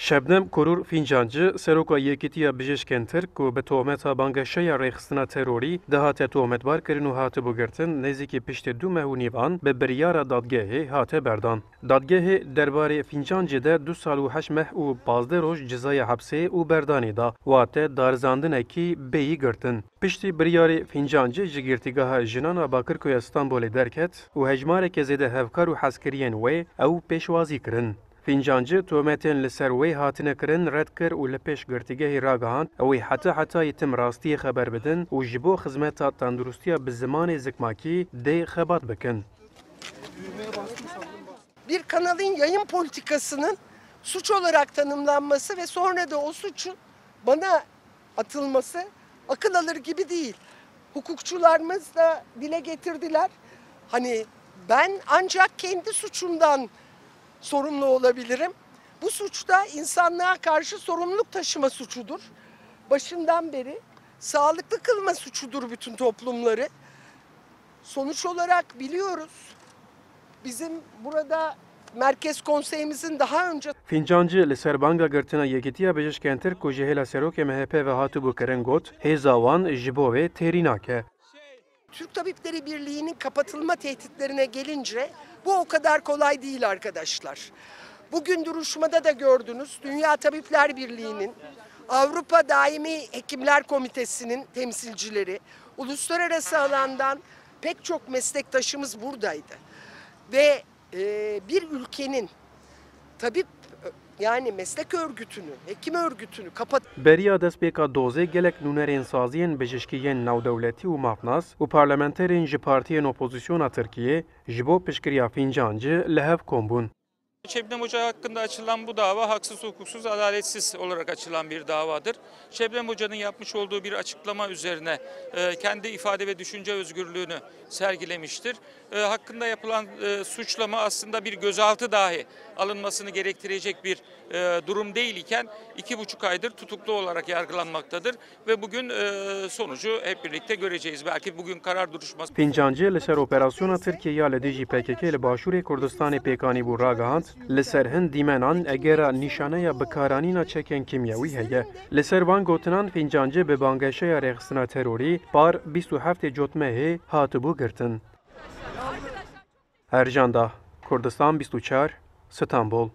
Şebnem Korur Fincancı, Seroka Yekîtiya Bijîşkên Tirk ku bi tohmeta bangeşeya rêxistina terorî dihate tohmetbar kirin û hatibû girtin nêzîkî piştî du meh û nîvan bi biryara dadgehê hate berdan. Dadgehê derbarê Fincancê de 2 sal û 8 meh û 15 roj cezaya hepsê û berdanê da. Wate darizandinekî bêyî girtin. Piştî biryarê Fincancê ji girtîgeha jinana Bakirkoya Stenbolê derket û hejmareke zêde hevkar û hezkiriyên wê ew pêşwazî kirin. Fincancı tohmetên li ser wê hatine kirin red kir û li pêş girtîgehê ragihand ew ê hetayê tim rastiyê xeber bidin û ji bo xizmeta tendurustiya bi zimanê zikmakî dê xebat bikin. Bir kanalın yayın politikasının suç olarak tanımlanması ve sonra da o suçun bana atılması akıl alır gibi değil. Hukukçularımız da dile getirdiler. Hani ben ancak kendi suçumdan sorumlu olabilirim. Bu suç da insanlığa karşı sorumluluk taşıma suçudur. Başından beri sağlıklı kılma suçudur bütün toplumları. Sonuç olarak biliyoruz. Bizim burada Merkez Konseyimizin daha önce Fincancı li ser banga girtina Yekîtiya Bijîşkên Tirk ku ji hêla Serokê MHP ve hatibû kirin got, hêza wan ji bo wê têrî nake. Türk Tabipleri Birliği'nin kapatılma tehditlerine gelince bu o kadar kolay değil arkadaşlar. Bugün duruşmada da gördünüz, Dünya Tabipler Birliği'nin, Avrupa Daimi Hekimler Komitesi'nin temsilcileri, uluslararası alandan pek çok meslektaşımız buradaydı. Ve bir ülkenin tabip yani meslek örgütünü, hekim örgütünü Beriya destpêka dozê gelek nûnerên saziyên bijîşkiyên navdewletî û mafnas û parlamenterên ji partiyên opozisyona Tirkiyê ji bo piştgiriya Fincancı li hev kombûn. Şebnem Hoca hakkında açılan bu dava haksız, hukuksuz, adaletsiz olarak açılan bir davadır. Şebnem Hoca'nın yapmış olduğu bir açıklama üzerine kendi ifade ve düşünce özgürlüğünü sergilemiştir. Hakkında yapılan suçlama aslında bir gözaltı dahi alınmasını gerektirecek bir durum değil iken 2,5 aydır tutuklu olarak yargılanmaktadır ve bugün sonucu hep birlikte göreceğiz. Belki bugün karar duruşması. Fincancı li ser operasyona Tirkiye li dijî PKK li başûrê Kurdistanê pêkanî bû ragihand, li ser hin dîmenan egera nîşaneya bikaranîna çekên kimyewî heye. Li ser van gotinan Fincancı bi bangeşeya rêxistina terorî par 27 cotmehê hatibû girtin. Ercan Dağ, Kurdistan 24, İstanbul.